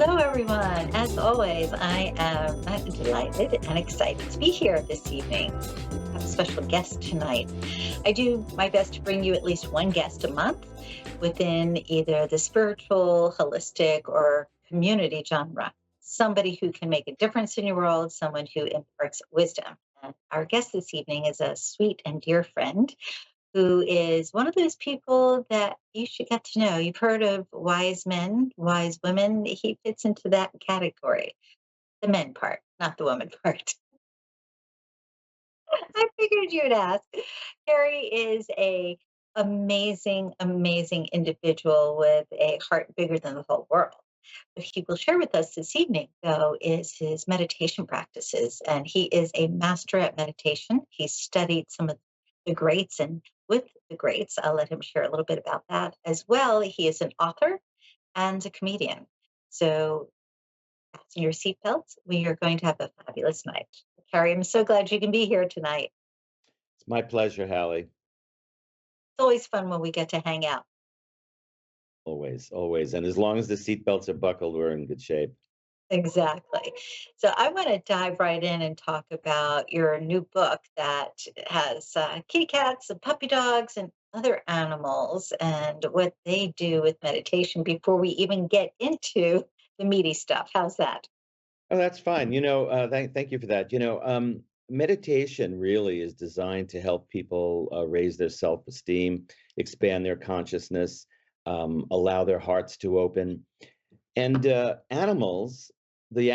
Hello, everyone. As always, I am delighted and excited to be here this evening. I have a special guest tonight. I do my best to bring you at least one guest a month within either the spiritual, holistic, or community genre. Somebody who can make a difference in your world, someone who imparts wisdom. And our guest this evening is a sweet and dear friend who is one of those people that you should get to know. You've heard of wise men, wise women. He fits into that category, the men part, not the woman part. I figured you'd ask. Harry is a amazing, amazing individual with a heart bigger than the whole world. What he will share with us this evening, though, is his meditation practices. And he is a master at meditation. He's studied some of the greats, and with the greats, I'll let him share a little bit about that as well. He is an author and a comedian. So fasten your seatbelts. We are going to have a fabulous night. Harry, I'm so glad you can be here tonight. It's my pleasure, Hallie. It's always fun when we get to hang out. Always, always. And as long as the seatbelts are buckled, we're in good shape. Exactly. So I want to dive right in and talk about your new book that has kitty cats and puppy dogs and other animals and what they do with meditation before we even get into the meaty stuff. How's that? Oh, that's fine. Thank you for that. Meditation really is designed to help people raise their self-esteem, expand their consciousness, allow their hearts to open. And the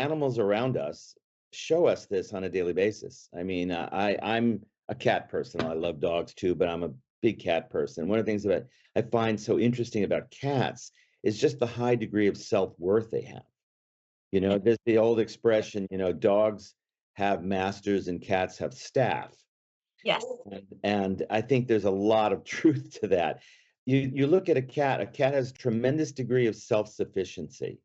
animals around us show us this on a daily basis. I mean, I'm a cat person. I love dogs too, but I'm a big cat person. One of the things that I find so interesting about cats is just the high degree of self-worth they have. There's the old expression, dogs have masters and cats have staff. Yes. And I think there's a lot of truth to that. You look at a cat has tremendous degree of self-sufficiency.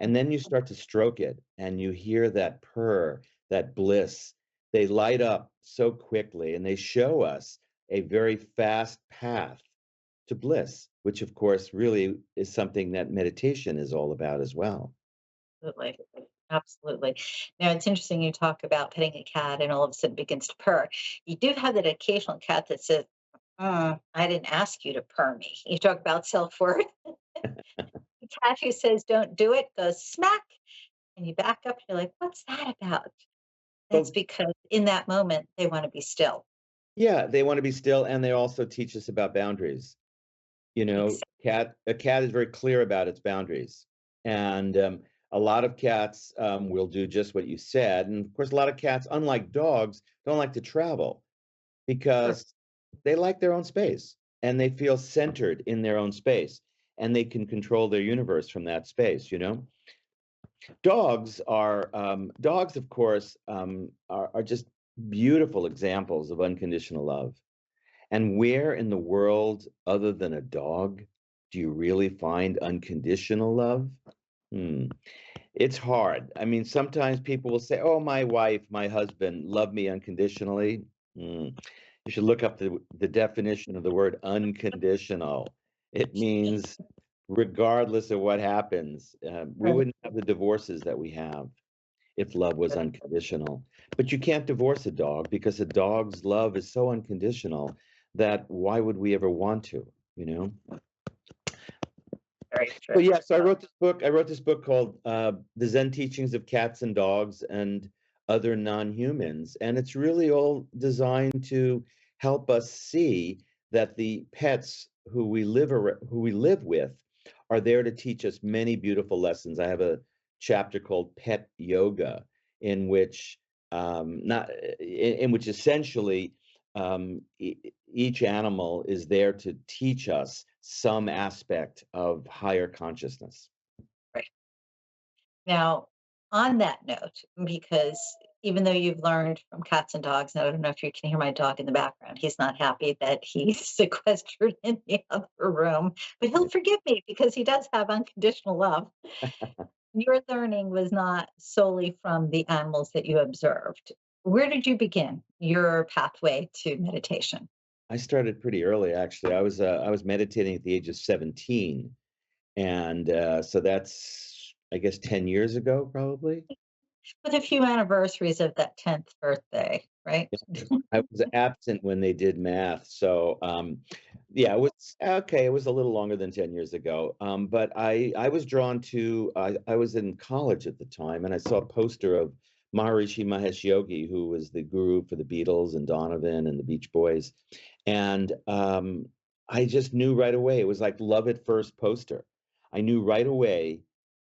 And then you start to stroke it and you hear that purr, that bliss. They light up so quickly and they show us a very fast path to bliss, which of course really is something that meditation is all about as well. Absolutely. Absolutely. Now, it's interesting you talk about petting a cat and all of a sudden begins to purr. You do have that occasional cat that says, I didn't ask you to purr me. You talk about self worth. The cat who says, don't do it, goes smack, and you back up. You're like, what's that about? That's Well, because in that moment, they want to be still. yeah, they want to be still, and they also teach us about boundaries. A cat is very clear about its boundaries, and a lot of cats will do just what you said. And of course, a lot of cats, unlike dogs, don't like to travel Sure. because they like their own space and they feel centered in their own space, and they can control their universe from that space. Dogs, of course, are just beautiful examples of unconditional love. And where in the world, other than a dog, do you really find unconditional love? Hmm. It's hard. I mean, sometimes people will say, "Oh, my wife, my husband love me unconditionally." Hmm. You should look up the definition of the word unconditional. It means regardless of what happens. We Right. wouldn't have the divorces that we have if love was unconditional. But you can't divorce a dog because a dog's love is so unconditional that why would we ever want to, you know? Very true. But yeah, so I wrote this book. I wrote this book called The Zen Teachings of Cats and Dogs and Other Non-Humans. And it's really all designed to help us see that the pets who we live with are there to teach us many beautiful lessons. I have a chapter called Pet Yoga, in which not in which essentially each animal is there to teach us some aspect of higher consciousness. Right. Now, on that note, because even though you've learned from cats and dogs, and I don't know if you can hear my dog in the background, he's not happy that he's sequestered in the other room, but he'll forgive me because he does have unconditional love. Your learning was not solely from the animals that you observed. Where did you begin your pathway to meditation? I started pretty early, actually. I was meditating at the age of 17, and so that's I guess 10 years ago, probably. With a few anniversaries of that 10th birthday, right? I was absent when they did math, so, yeah, it was okay, it was a little longer than 10 years ago, but I was drawn to I was in college at the time, and I saw a poster of Maharishi Mahesh Yogi, who was the guru for the Beatles and Donovan and the Beach Boys, and, I just knew right away, it was like love at first poster. I knew right away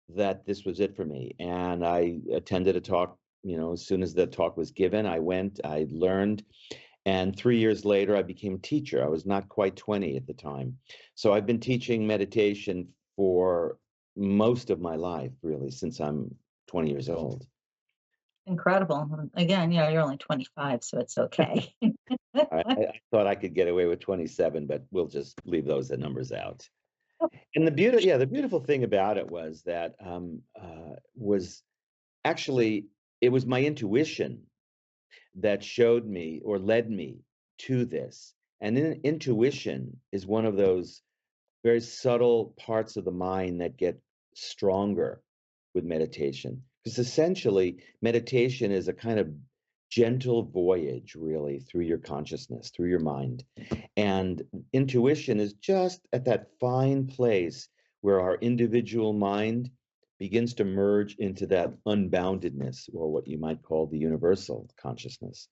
that this was it for me. And I attended a talk, as soon as the talk was given, I went, I learned, and 3 years later, I became a teacher. I was not quite 20 at the time. So I've been teaching meditation for most of my life, really, since I'm 20 years old. Incredible. Again, you're only 25, so it's okay. I thought I could get away with 27, but we'll just leave those numbers out. And the beautiful thing about it was that was actually it was my intuition that showed me or led me to this. And intuition is one of those very subtle parts of the mind that get stronger with meditation. Because essentially, meditation is a kind of gentle voyage, really, through your consciousness, through your mind. And intuition is just at that fine place where our individual mind begins to merge into that unboundedness, or what you might call the universal consciousness.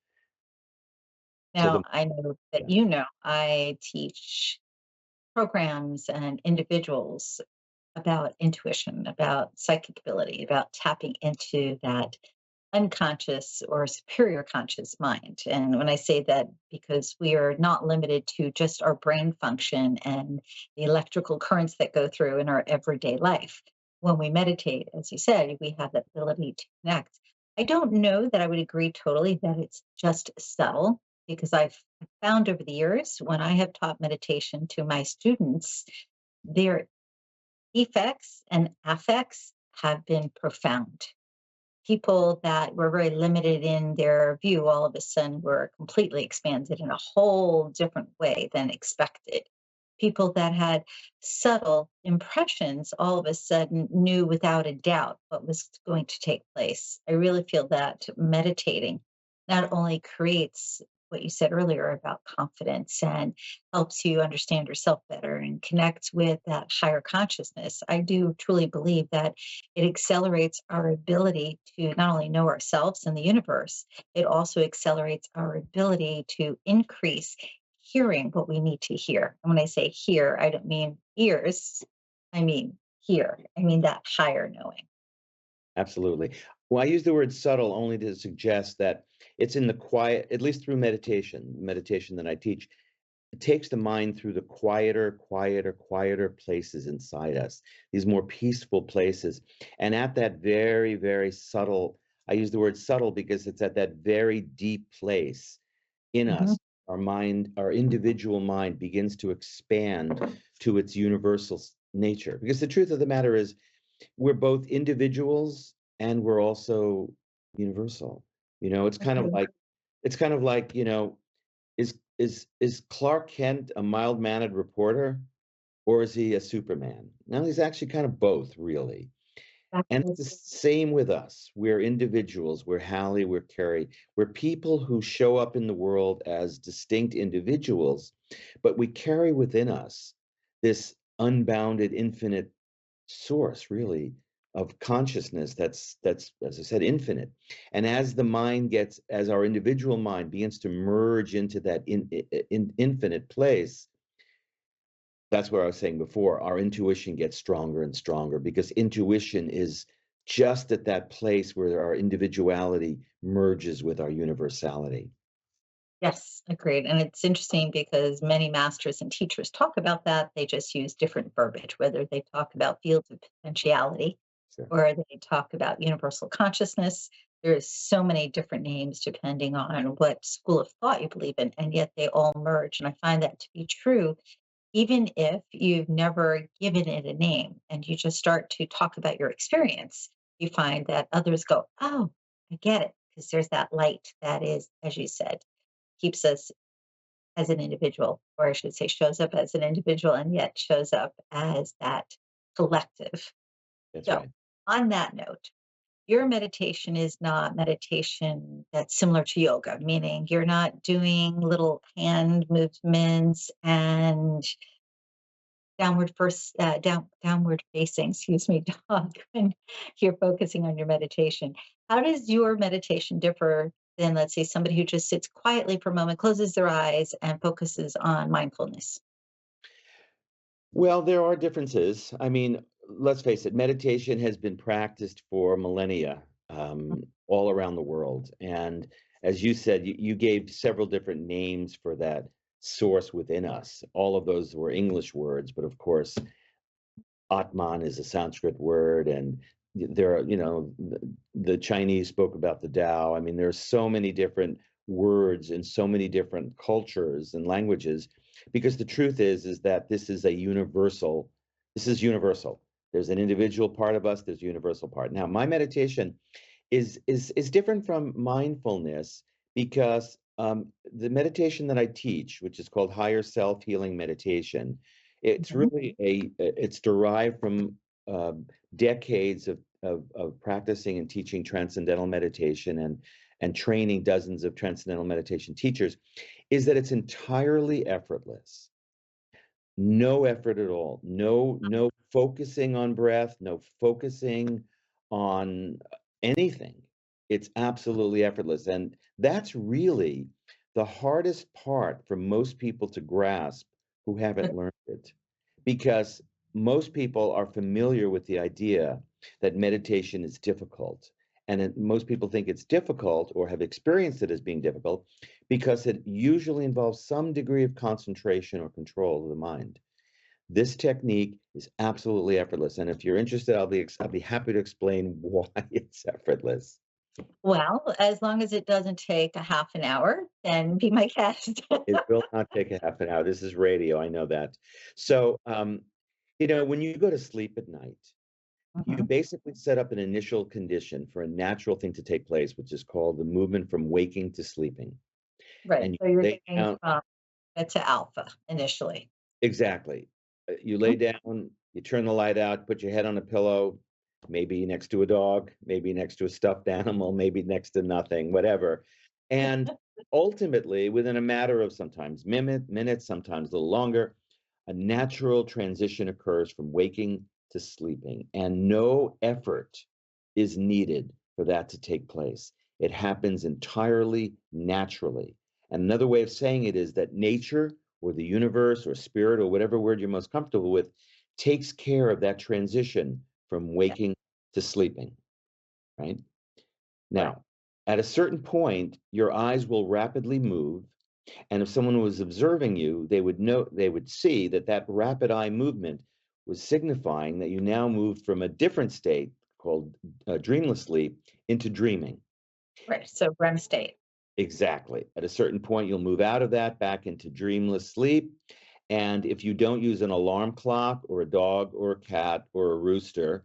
So Now, I know that yeah, I teach programs and individuals about intuition, about psychic ability, about tapping into that unconscious or superior conscious mind. And when I say that, because we are not limited to just our brain function and the electrical currents that go through in our everyday life. When we meditate, as you said, we have that ability to connect. I don't know that I would agree totally that it's just subtle, because I've found over the years when I have taught meditation to my students, their effects and affects have been profound. People that were very limited in their view all of a sudden were completely expanded in a whole different way than expected. People that had subtle impressions all of a sudden knew without a doubt what was going to take place. I really feel that meditating not only creates what you said earlier about confidence and helps you understand yourself better and connect with that higher consciousness. I do truly believe that it accelerates our ability to not only know ourselves and the universe, it also accelerates our ability to increase hearing what we need to hear. And when I say hear, I don't mean ears, I mean hear. I mean that higher knowing. absolutely. Well, I use the word subtle only to suggest that it's in the quiet, at least through meditation that I teach. It takes the mind through the quieter places inside us, these more peaceful places. And at that very, very subtle, I use the word subtle because it's at that very deep place in Mhm. us, our individual mind begins to expand to its universal nature. Because the truth of the matter is, we're both individuals and we're also universal. It's kind of Agree. like, is Clark Kent a mild-mannered reporter, or is he a Superman? Now he's actually kind of both, really. And it's Exactly. the same with us. We're individuals. We're Hallie, we're Carrie. We're people who show up in the world as distinct individuals, but we carry within us this unbounded, infinite source, really, of consciousness that's, as I said, infinite. And as our individual mind begins to merge into that infinite place, that's what I was saying before. Our intuition gets stronger and stronger because intuition is just at that place where our individuality merges with our universality. Yes, agreed. And it's interesting because many masters and teachers talk about that. They just use different verbiage, whether they talk about fields of potentiality Sure. or they talk about universal consciousness. There's so many different names depending on what school of thought you believe in, and yet they all merge. And I find that to be true, even if you've never given it a name and you just start to talk about your experience, you find that others go, "Oh, I get it." Because there's that light that is, as you said, keeps us as an individual, or I should say, shows up as an individual and yet shows up as that collective. That's So right. On that note, your meditation is not meditation that's similar to yoga, meaning you're not doing little hand movements and downward facing, excuse me, dog, when you're focusing on your meditation. How does your meditation differ than, let's say, somebody who just sits quietly for a moment, closes their eyes, and focuses on mindfulness? Well, there are differences. I mean, let's face it, meditation has been practiced for millennia, all around the world. And as you said, you gave several different names for that source within us. All of those were English words, but of course, Atman is a Sanskrit word, and there are, the Chinese spoke about the Tao. I mean, there's so many different words in so many different cultures and languages, because the truth is that this is universal. There's an individual part of us, there's a universal part. Now, my meditation is different from mindfulness because the meditation that I teach, which is called higher self healing meditation, it's Mhm. really it's derived from decades of practicing and teaching transcendental meditation and training dozens of transcendental meditation teachers, is that it's entirely effortless. No effort at all. No focusing on breath, no focusing on anything. It's absolutely effortless, and that's really the hardest part for most people to grasp who haven't learned it. Because most people are familiar with the idea that meditation is difficult, and most people think it's difficult or have experienced it as being difficult because it usually involves some degree of concentration or control of the mind. This technique is absolutely effortless, and if you're interested, I'll be happy to explain why it's effortless. Well, as long as it doesn't take a half an hour, then be my guest. It will not take a half an hour. This is radio, I know that. So, when you go to sleep at night, you Mhm. basically set up an initial condition for a natural thing to take place, which is called the movement from waking to sleeping. Right. And you So you're lay getting down. from beta to alpha initially. Exactly. You lay Mhm. down, you turn the light out, put your head on a pillow, maybe next to a dog, maybe next to a stuffed animal, maybe next to nothing, whatever. And ultimately, within a matter of sometimes minutes, sometimes a little longer, a natural transition occurs from waking to sleeping, and no effort is needed for that to take place. It happens entirely naturally. And another way of saying it is that nature or the universe or spirit or whatever word you're most comfortable with takes care of that transition from Yeah, waking to sleeping, right? correct. Now, at a certain point, your eyes will rapidly move, and if someone was observing you, they would see that that rapid eye movement was signifying that you now moved from a different state called dreamless sleep into dreaming. Right. So REM state. Exactly. At a certain point, you'll move out of that back into dreamless sleep. And if you don't use an alarm clock or a dog or a cat or a rooster,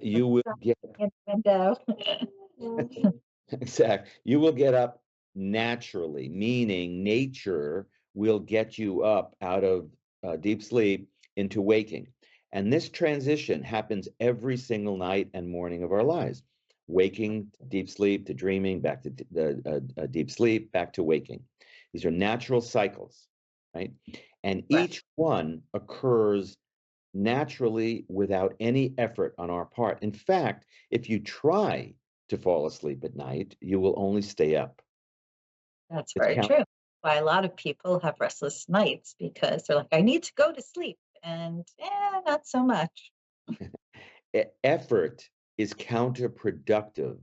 you will get In the window. you will get up naturally, meaning nature will get you up out of deep sleep into waking. And this transition happens every single night and morning of our lives. Waking to deep sleep to dreaming, back to deep sleep, back to waking. These are natural cycles, right? And Correct. each one occurs naturally without any effort on our part. In fact, if you try to fall asleep at night, you will only stay up. That's It's very count true. Why a lot of people have restless nights because they're like, I need to go to sleep. And not so much. effort is counterproductive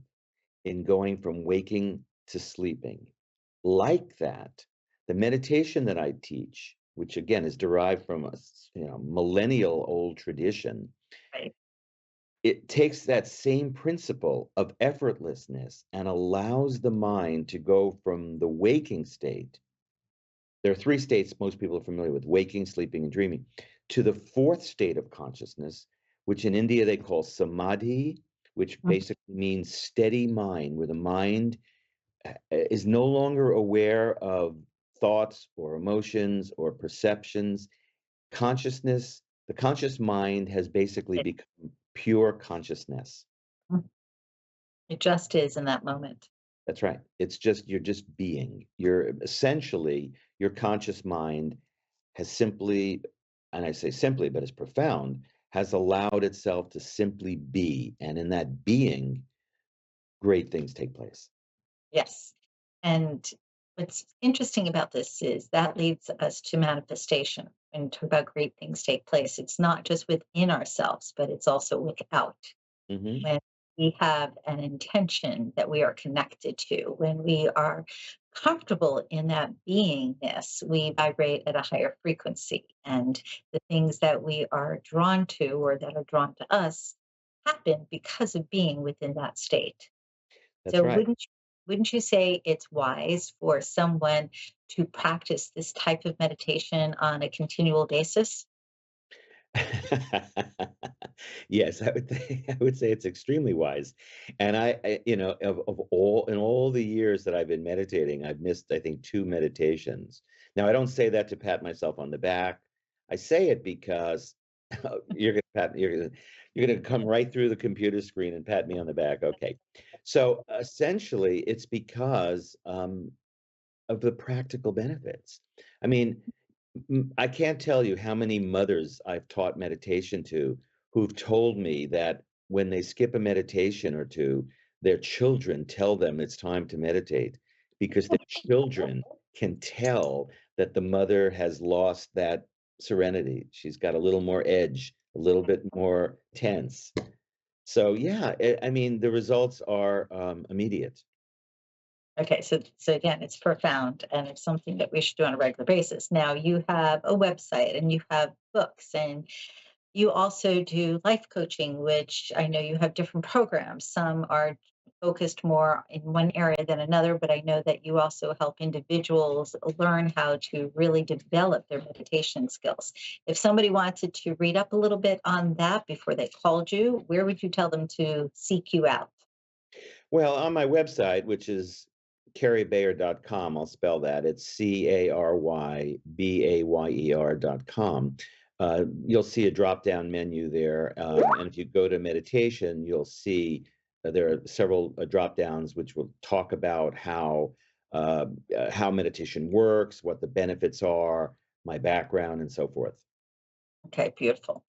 in going from waking to sleeping. Like that, the meditation that I teach, which again is derived from a millennial old tradition, Right. it takes that same principle of effortlessness and allows the mind to go from the waking state. There are three states most people are familiar with: waking, sleeping, and dreaming, to the fourth state of consciousness, which in India they call samadhi, which Mhm. basically means steady mind, where the mind is no longer aware of thoughts or emotions or perceptions. The conscious mind has basically It- become pure consciousness. Mm. It just is in that moment. That's right. It's just you're just being. You're essentially your conscious mind has simply, and I say simply, but it's profound, has allowed itself to simply be. And in that being, great things take place. Yes. And what's interesting about this is that leads us to manifestation. And talk about great things take place. It's not just within ourselves, but it's also without. Hmm. When we have an intention that we are connected to, when we are comfortable in that beingness, we vibrate at a higher frequency. And the things that we are drawn to or that are drawn to us happen because of being within that state. That's So right. wouldn't you say it's wise for someone to practice this type of meditation on a continual basis? Yes, I would say it's extremely wise. And of all in all the years that I've been meditating, I've missed, I think, 2 meditations. Now, I don't say that to pat myself on the back. I say it because you're gonna come right through the computer screen and pat me on the back. Okay. So essentially, it's because of the practical benefits. I mean, I can't tell you how many mothers I've taught meditation to who've told me that when they skip a meditation or two, their children tell them it's time to meditate because their children can tell that the mother has lost that serenity. She's got a little more edge, a little bit more tense. So, yeah, I mean, the results are immediate. Okay, so again, it's profound and it's something that we should do on a regular basis. Now you have a website and you have books and you also do life coaching, which I know you have different programs. Some are focused more in one area than another, but I know that you also help individuals learn how to really develop their meditation skills. If somebody wanted to read up a little bit on that before they called you, where would you tell them to seek you out? Well, on my website, which is careybayer.com, I'll spell that. It's CARYBAYER.com. You'll see a drop down menu there. And if you go to meditation, you'll see there are several drop downs which will talk about how meditation works, what the benefits are, my background, and so forth. Okay, beautiful.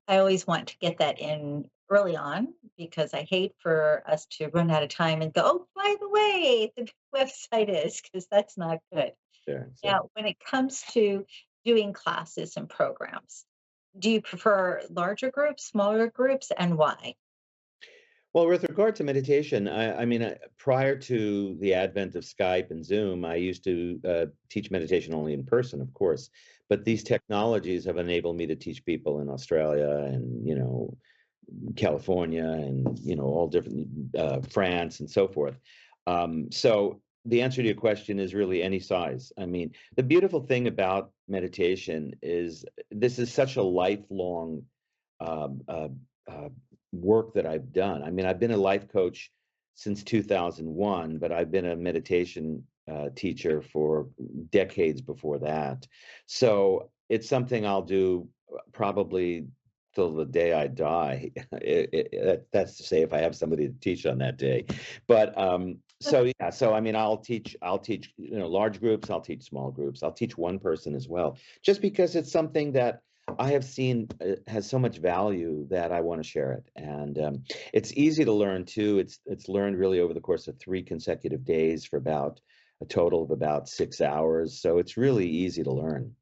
I always want to get that in early on because I hate for us to run out of time and go, oh, by the way, the website is, because that's not good. There. So. Now, when it comes to doing classes and programs, do you prefer larger groups, smaller groups, and why? Well, with regard to meditation, I mean, prior to the advent of Skype and Zoom, I used to teach meditation only in person, of course. But these technologies have enabled me to teach people in Australia and, California and, all different France and so forth. So the answer to your question is really any size. I mean, the beautiful thing about meditation is this is such a lifelong um, uh, uh, work that I've done. I mean, I've been a life coach since 2001, but I've been a meditation teacher for decades before that. So it's something I'll do probably till the day I die. That's to say, if I have somebody to teach on that day. But so yeah, so I mean, I'll teach, large groups. I'll teach small groups. I'll teach one person as well, just because it's something that I have seen has so much value that I want to share it, and it's easy to learn too. It's learned really over the course of 3 consecutive days for about a total of about 6 hours. So it's really easy to learn.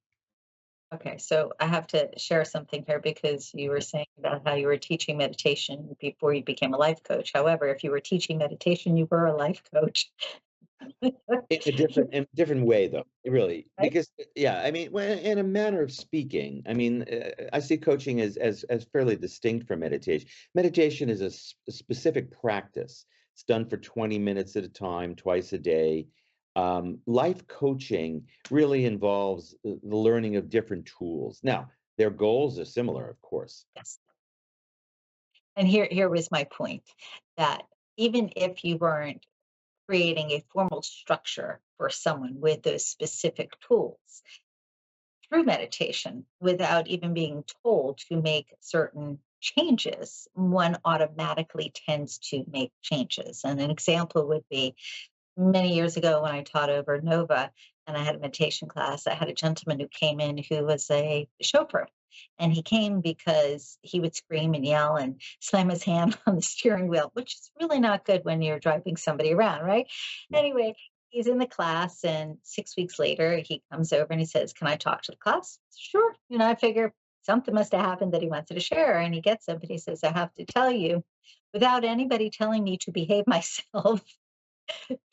Okay, so I have to share something here because you were saying about how you were teaching meditation before you became a life coach. However, if you were teaching meditation, you were a life coach. In a different way, though, really, Right? because yeah, I mean, well, in a manner of speaking, I mean, I see coaching as fairly distinct from meditation. Meditation is a specific practice. It's done for 20 minutes at a time, twice a day. Life coaching really involves the learning of different tools. Now, their goals are similar, of course. Yes. And here was my point that even if you weren't creating a formal structure for someone with those specific tools, through meditation, without even being told to make certain changes, one automatically tends to make changes. And an example would be many years ago when I taught over Nova and I had a meditation class, I had a gentleman who came in who was a chauffeur. And he came because he would scream and yell and slam his hand on the steering wheel, which is really not good when you're driving somebody around, right? Yeah. Anyway, he's in the class, and 6 weeks later, he comes over and he says, "Can I talk to the class?" Sure. I figure something must have happened that he wanted to share. And he gets up and he says, "I have to tell you, without anybody telling me to behave myself,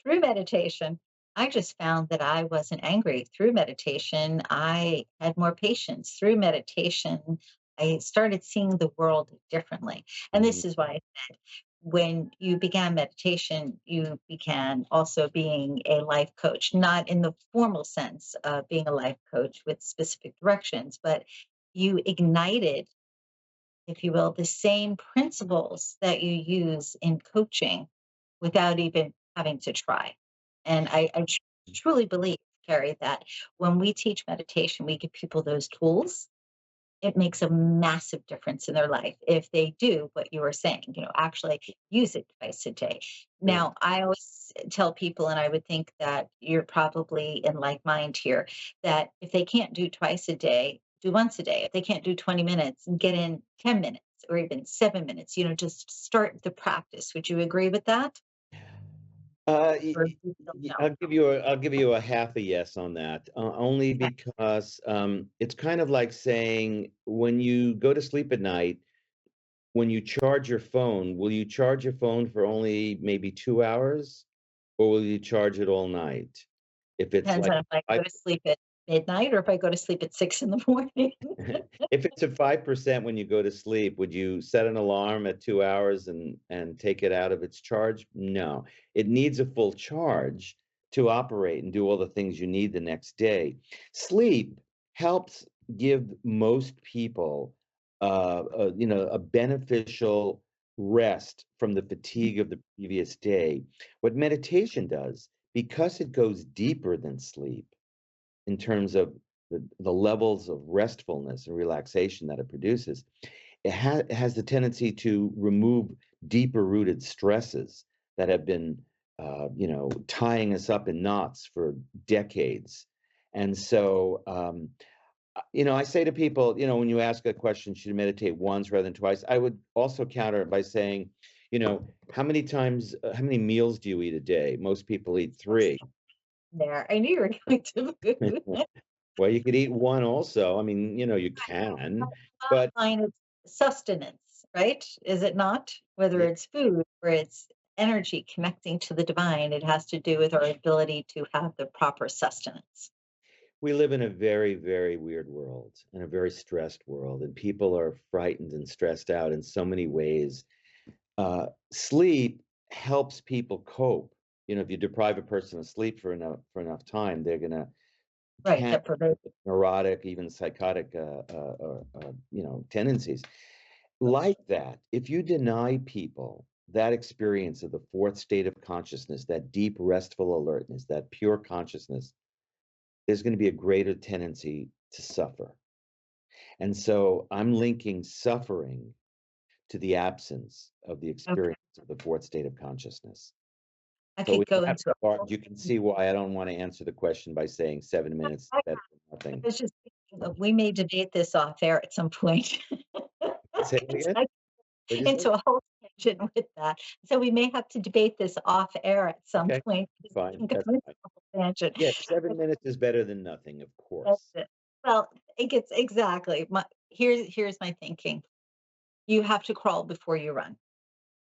through meditation, I just found that I wasn't angry. Through meditation, I had more patience. Through meditation, I started seeing the world differently. And Mhm. this is why I said when you began meditation, you began also being a life coach, not in the formal sense of being a life coach with specific directions, but you ignited, if you will, the same principles that you use in coaching without even having to try. And I truly believe, Carrie, that when we teach meditation, we give people those tools. It makes a massive difference in their life if they do what you were saying, actually use it twice a day. Yeah. Now, I always tell people, and I would think that you're probably in like mind here, that if they can't do twice a day, do once a day. If they can't do 20 minutes, get in 10 minutes or even 7 minutes, just start the practice. Would you agree with that? Uh, y- Or y- do you still no? I'll give you a half a yes on that. Only Okay. because it's kind of like saying when you go to sleep at night, when you charge your phone, will you charge your phone for only maybe 2 hours, or will you charge it all night? If it's Depends like on if I five go to sleep at midnight or if I go to sleep at 6 in the morning. if it's at 5% when you go to sleep, would you set an alarm at 2 hours and take it out of its charge? No. It needs a full charge to operate and do all the things you need the next day. Sleep helps give most people a beneficial rest from the fatigue of the previous day. What meditation does, because it goes deeper than sleep, in terms of the levels of restfulness and relaxation that it produces, it has the tendency to remove deeper rooted stresses that have been, tying us up in knots for decades. And so, I say to people, when you ask a question, should you meditate once rather than twice? I would also counter it by saying, how many meals do you eat a day? Most people eat three. There, I knew you were going to. Well, you could eat one also. I mean, you can, but Line is sustenance, right? Is it not? Whether yeah, it's food or it's energy connecting to the divine, it has to do with our ability to have the proper sustenance. we live in a very, very weird world and a very stressed world, and people are frightened and stressed out in so many ways. Sleep helps people cope. If you deprive a person of sleep for enough time, they're gonna Right, can that promotes neurotic, even psychotic, tendencies. Like that, if you deny people that experience of the fourth state of consciousness, that deep, restful alertness, that pure consciousness, there's going to be a greater tendency to suffer. And so I'm linking suffering to the absence of the okay. experience of the fourth state of consciousness. I So could in go that into a regard, whole you can see why I don't want to answer the question by saying 7 minutes is I better than nothing. was just thinking of we may debate this off air at some point. Say it 'Cause again. I What'd you say? into a whole tangent with that. So we may have to debate this off air at some Okay, point because we fine. can go That's into fine. a whole tangent. Yeah, 7 minutes is better than nothing, of That's course. it. Well, it gets exactly. Here's my thinking. You have to crawl before you run.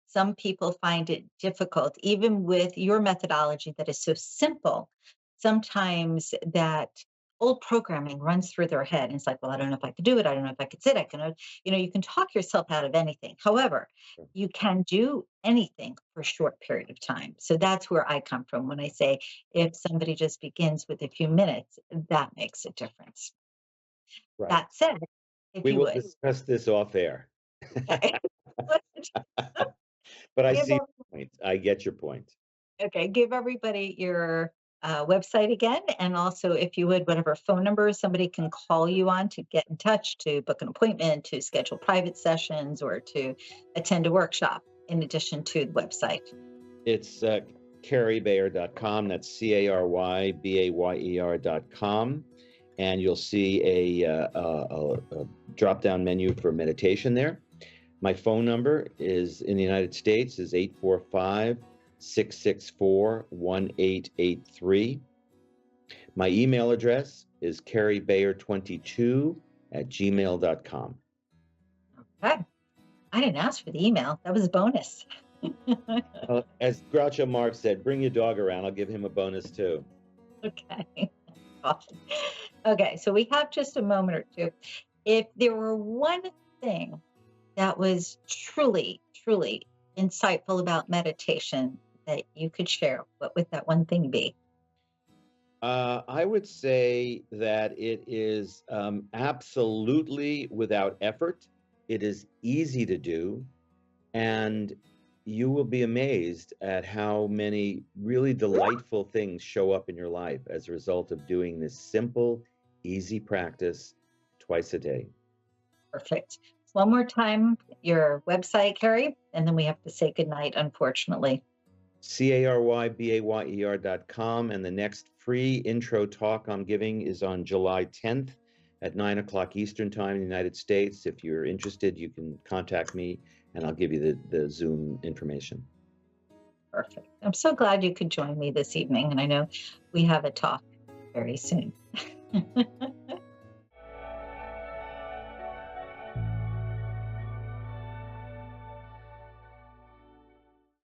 Some people find it difficult, even with your methodology that is so simple. Sometimes that old programming runs through their head. And it's like, well, I don't know if I could do it. I don't know if I could sit. I can, you can talk yourself out of anything. However, you can do anything for a short period of time. So that's where I come from when I say if somebody just begins with a few minutes, that makes a difference. Right. That said, if We you will would, discuss this off air. okay, But I give see your point. I get your point. Okay, give everybody your website again. And also, if you would, whatever phone number somebody can call you on to get in touch, to book an appointment, to schedule private sessions, or to attend a workshop, in addition to the website. It's carybayer.com. That's CARYBAYER.com. And you'll see a drop-down menu for meditation there. My phone number is in the United States is 845-664-1883. My email address is carybayer22@gmail.com. Okay. I didn't ask for the email. That was a bonus. As Groucho Marx said, bring your dog around. I'll give him a bonus too. Okay. Awesome. Okay, so we have just a moment or two. If there were one thing that was truly, truly insightful about meditation that you could share, what would that one thing be? I would say that it is absolutely without effort. It is easy to do, and you will be amazed at how many really delightful things show up in your life as a result of doing this simple, easy practice twice a day. Perfect. One more time, your website, Carrie, and then we have to say goodnight, unfortunately. CARYBAYER.com, and the next free intro talk I'm giving is on July 10th at 9 o'clock Eastern Time in the United States. If you're interested, you can contact me and I'll give you the Zoom information. Perfect. I'm so glad you could join me this evening, and I know we have a talk very soon.